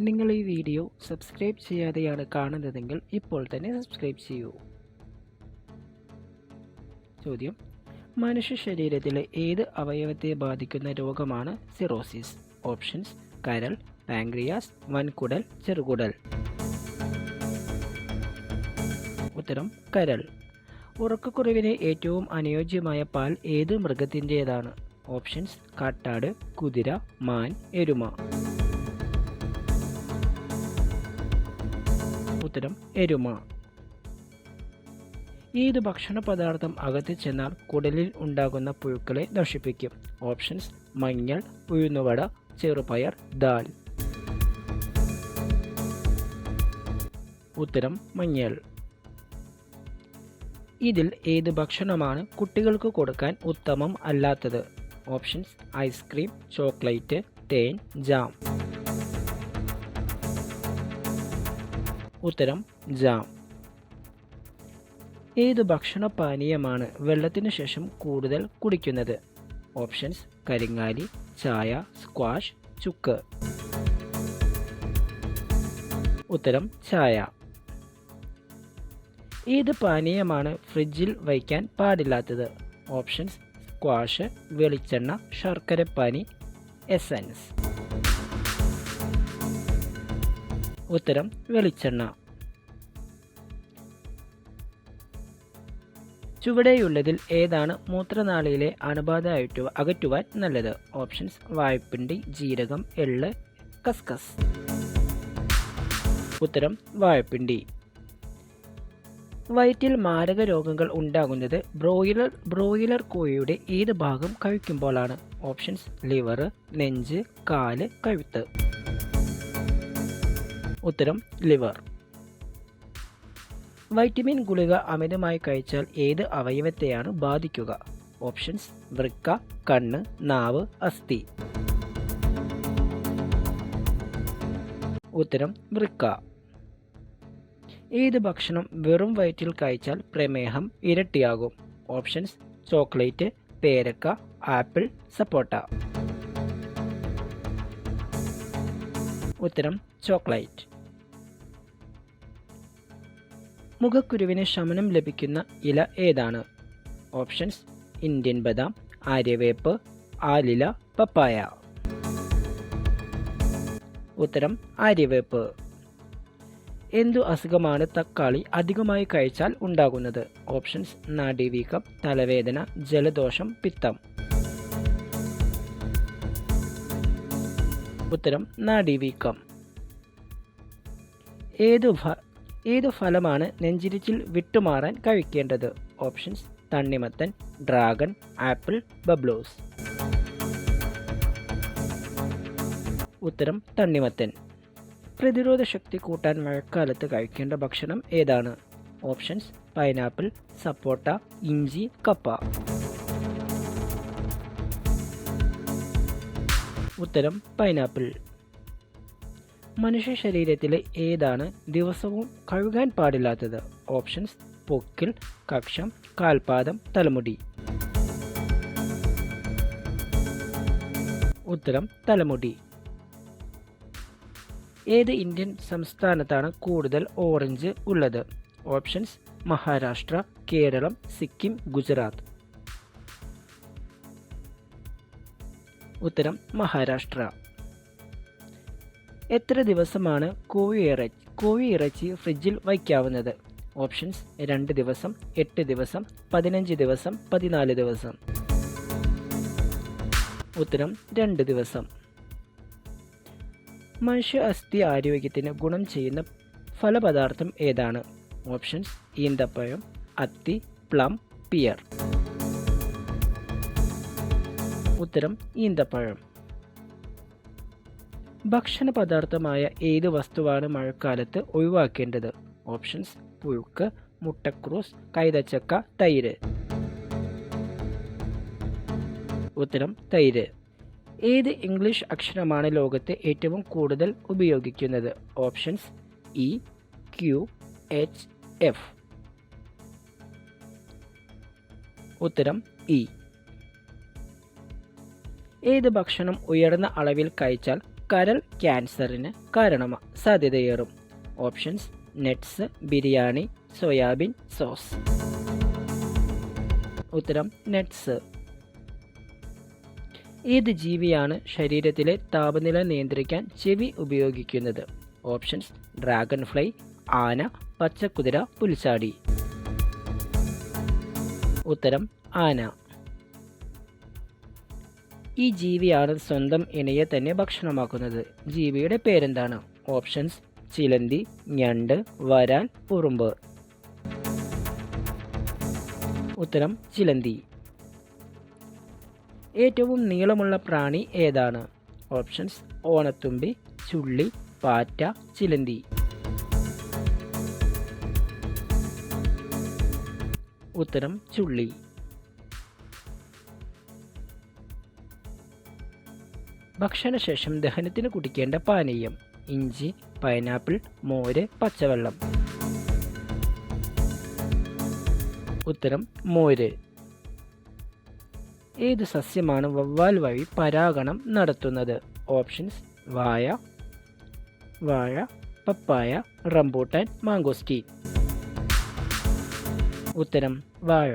നിങ്ങൾ ഈ video subscribe ചെയ്യാതെയാണ് കാണുന്നതെങ്കിൽ ഇപ്പോൾ തന്നെ സബ്സ്ക്രൈബ് ചെയ്യൂ. ചോദ്യം: മനുഷ്യ ശരീരത്തിലെ ഏത് അവയവത്തെ ബാധിക്കുന്ന രോഗമാണ് സിറോസിസ്? ഓപ്ഷൻസ്: കരൾ, പാൻക്രിയാസ്, വൻകുടൽ, ചെറുകുടൽ. ഉത്തരം: കരൾ. ഉറക്കക്കുറവിന് ഏറ്റവും അനുയോജ്യമായ പാൽ ഏത് മൃഗത്തിൻ്റേതാണ്? ഓപ്ഷൻസ്: കാട്ടാട്, കുതിര, മാൻ, എരുമ. ഉത്തരം: എരുമ. ഏത് ഭക്ഷണ പദാർത്ഥം അകത്ത് ചെന്നാൽ കുടലിൽ ഉണ്ടാകുന്ന പുഴുക്കളെ നശിപ്പിക്കും? ഓപ്ഷൻസ്: മഞ്ഞൾ, ഉഴുന്നുവട, ചെറുപയർ, ദാൽ. ഉത്തരം: മഞ്ഞൾ. ഇതിൽ ഏത് ഭക്ഷണമാണ് കുട്ടികൾക്ക് കൊടുക്കാൻ ഉത്തമം അല്ലാത്തത്? ഓപ്ഷൻസ്: ഐസ്ക്രീം, ചോക്ലേറ്റ്, തേൻ, ജാം. ഉത്തരം: ജാം. ഏത് ഭക്ഷണപാനീയമാണ് വെള്ളത്തിനു ശേഷം കൂടുതൽ കുടിക്കുന്നത്? ഓപ്ഷൻസ്: കരിങ്ങാലി, ചായ, സ്ക്വാഷ്, ചുക്ക്. ഉത്തരം: ചായ. ഏത് പാനീയമാണ് ഫ്രിഡ്ജിൽ വയ്ക്കാൻ പാടില്ലാത്തത്? ഓപ്ഷൻസ്: സ്ക്വാഷ്, വെളിച്ചെണ്ണ, ശർക്കരപ്പാനി, എസൻസ്. ഉത്തരം: വെളിച്ചെണ്ണ. ചുവടെയുള്ളതിൽ ഏതാണ് മൂത്രനാളിയിലെ അണുബാധ അകറ്റുവാൻ നല്ലത്? ഓപ്ഷൻസ്: വാഴപ്പിണ്ടി, ജീരകം, എള്ള്, കസ്കസ്. ഉത്തരം: വാഴപ്പിണ്ടി. വയറ്റിൽ മാരക രോഗങ്ങൾ ഉണ്ടാകുന്നത് ബ്രോയിലർ കോഴിയുടെ ഏത് ഭാഗം കഴിക്കുമ്പോഴാണ്? ഓപ്ഷൻസ്: ലിവർ, നെഞ്ച്, കാല്, കഴുത്ത്. ഉത്തരം: ലിവർ. വൈറ്റമിൻ ഗുളിക അമിതമായി കഴിച്ചാൽ ഏത് അവയവത്തെയാണ് ബാധിക്കുക? ഓപ്ഷൻസ്: വൃക്ക, കണ്ണ്, നാവ്, അസ്ഥി. ഉത്തരം: വൃക്ക. ഏത് ഭക്ഷണം വെറും വയറ്റിൽ കഴിച്ചാൽ പ്രമേഹം ഇരട്ടിയാകും? ഓപ്ഷൻസ്: ചോക്ലേറ്റ്, പേരക്ക, ആപ്പിൾ, സപ്പോട്ട. ഉത്തരം: ചോക്ലേറ്റ്. മുഖക്കുരുവിന് ശമനം ലഭിക്കുന്ന ഇല ഏതാണ്? ഓപ്ഷൻസ്: ഇന്ത്യൻ ബദാം, ആര്യവേപ്പ്, ആലില, പപ്പായ. ഉത്തരം: ആര്യവേപ്പ്. എന്തു അസുഖമാണ് തക്കാളി അധികമായി കഴിച്ചാൽ ഉണ്ടാകുന്നത്? ഓപ്ഷൻസ്: നാഡീവീക്കം, തലവേദന, ജലദോഷം, പിത്തം. ഉത്തരം: നാഡീവീക്കം. ഏതു ഫലമാണ് നെഞ്ചിരിച്ചിൽ വിട്ടുമാറാൻ കഴിക്കേണ്ടത്? ഓപ്ഷൻസ്: തണ്ണിമത്തൻ, ഡ്രാഗൺ, ആപ്പിൾ, ബബ്ലോസ്. ഉത്തരം: തണ്ണിമത്തൻ. പ്രതിരോധ ശക്തി കൂട്ടാൻ മഴക്കാലത്ത് കഴിക്കേണ്ട ഭക്ഷണം ഏതാണ്? ഓപ്ഷൻസ്: പൈനാപ്പിൾ, സപ്പോട്ട, ഇഞ്ചി, കപ്പ. ഉത്തരം: പൈനാപ്പിൾ. മനുഷ്യ ശരീരത്തിലെ ഏതാണ് ദിവസവും കഴുകാൻ പാടില്ലാത്തത്? ഓപ്ഷൻസ്: പൊക്കിൾ, കക്ഷം, കാൽപാദം, തലമുടി. ഉത്തരം: തലമുടി. ഏത് ഇന്ത്യൻ സംസ്ഥാനത്താണ് കൂടുതൽ ഓറഞ്ച് ഉള്ളത്? ഓപ്ഷൻസ്: മഹാരാഷ്ട്ര, കേരളം, സിക്കിം, ഗുജറാത്ത്. ഉത്തരം: മഹാരാഷ്ട്ര. എത്ര ദിവസമാണ് കോഴിയിറച്ചി ഫ്രിഡ്ജിൽ വയ്ക്കാവുന്നത്? ഓപ്ഷൻസ്: 2 ദിവസം, 8 ദിവസം, 15 ദിവസം, 14 ദിവസം. ഉത്തരം: 2 ദിവസം. മനുഷ്യ അസ്ഥി ആരോഗ്യത്തിന് ഗുണം ചെയ്യുന്ന ഫലപദാർത്ഥം ഏതാണ്? ഓപ്ഷൻസ്: ഈന്തപ്പഴം, അത്തി, പ്ലം, പിയർ. ഉത്തരം: ഈന്തപ്പഴം. ഭക്ഷണ പദാർത്ഥമായ ഏത് വസ്തുവാണ് മഴക്കാലത്ത് ഒഴിവാക്കേണ്ടത്? ഓപ്ഷൻസ്: പുഴുക്ക്, മുട്ടക്രൂസ്, കൈതച്ചക്ക, തൈര്. ഉത്തരം: തൈര്. ഏത് ഇംഗ്ലീഷ് അക്ഷരമാണ് ലോകത്ത് ഏറ്റവും കൂടുതൽ ഉപയോഗിക്കുന്നത്? Options: E, Q, H, F. ഉത്തരം: ഇ. ഏത് ഭക്ഷണം ഉയർന്ന അളവിൽ കഴിച്ചാൽ കരൾ ക്യാൻസറിന് സാധ്യതയേറും? Options: nuts, biryani, soybean sauce. ഉത്തരം നട്ട്സ്. ഏത് ജീവിയാണ് ശരീരത്തിലെ താപനില നിയന്ത്രിക്കാൻ ചെവി ഉപയോഗിക്കുന്നത്? ഓപ്ഷൻസ്: ഡ്രാഗൺ ഫ്ലൈ, ആന, പച്ചക്കുതിര, പുൽച്ചാടി. ഉത്തരം ആന. ഈ ജീവിയാണ് സ്വന്തം ഇണയെ തന്നെ ഭക്ഷണമാക്കുന്നത്. ജീവിയുടെ പേരെന്താണ്? ഓപ്ഷൻസ്: ചിലന്തി, ഞണ്ട്, വരാൽ, ഉറുമ്പ്. ഉത്തരം ചിലന്തി. ഏറ്റവും നീളമുള്ള പ്രാണി ഏതാണ്? ഓപ്ഷൻസ്: ഓണത്തുമ്പി, ചുള്ളി, പാറ്റ, ചിലന്തി. ഉത്തരം ചുള്ളി. ഭക്ഷണശേഷം ദഹനത്തിന് കുടിക്കേണ്ട പാനീയം: ഇഞ്ചി, പൈനാപ്പിൾ, മോര്, പച്ചവെള്ളം. ഉത്തരം മോര്. ഏത് സസ്യമാണ് വവ്വാൽ വഴി പരാഗണം നടത്തുന്നത്? ഓപ്ഷൻസ്: വാഴ, പപ്പായ, റംബൂട്ടാൻ, മാങ്കോസ്റ്റീൻ. ഉത്തരം വാഴ.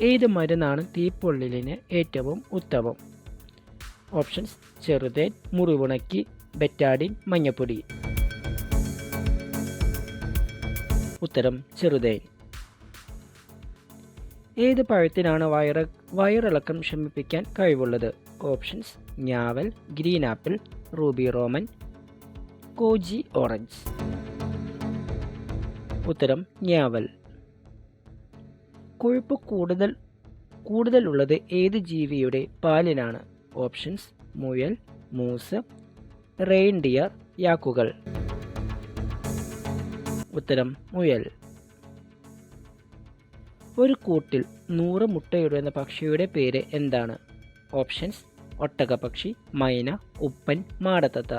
ഏത് മരുന്നാണ് തീപ്പൊള്ളലിന് ഏറ്റവും ഉത്തമം? ഓപ്ഷൻസ്: ചെറുതേൻ, മുറിവുണക്കി, ബെറ്റാഡിൻ, മഞ്ഞപ്പൊടി. ഉത്തരം ചെറുതേൻ. ഏത് പഴത്തിനാണ് വയറിളക്കം ശമിപ്പിക്കാൻ കഴിവുള്ളത്? ഓപ്ഷൻസ്: ഞാവൽ, ഗ്രീൻ ആപ്പിൾ, റൂബി റോമൻ, കോജി ഓറഞ്ച്. ഉത്തരം ഞാവൽ. കൊഴുപ്പ് കൂടുതൽ ഉള്ളത് ഏത് ജീവിയുടെ പാലിനാണ്? ഓപ്ഷൻസ്: മുയൽ, മൂസ്, റെയിൻഡിയർ, യാക്കുകൾ. ഉത്തരം മുയൽ. ഒരു കൂട്ടിൽ 100 മുട്ടയിടുന്ന പക്ഷിയുടെ പേര് എന്താണ്? ഓപ്ഷൻസ്: ഒട്ടകപ്പക്ഷി, മൈന, ഉപ്പൻ, മാടത്തത്ത.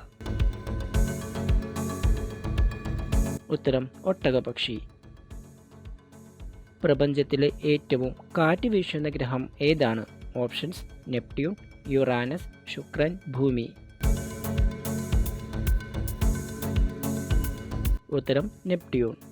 ഉത്തരം ഒട്ടകപ്പക്ഷി. പ്രപഞ്ചത്തിലെ ഏറ്റവും കാറ്റ് വീശുന്ന ഗ്രഹം ഏതാണ്? ഓപ്ഷൻസ്: നെപ്റ്റ്യൂൺ, യുറാനസ്, ശുക്രൻ, ഭൂമി. ഉത്തരം നെപ്റ്റ്യൂൺ.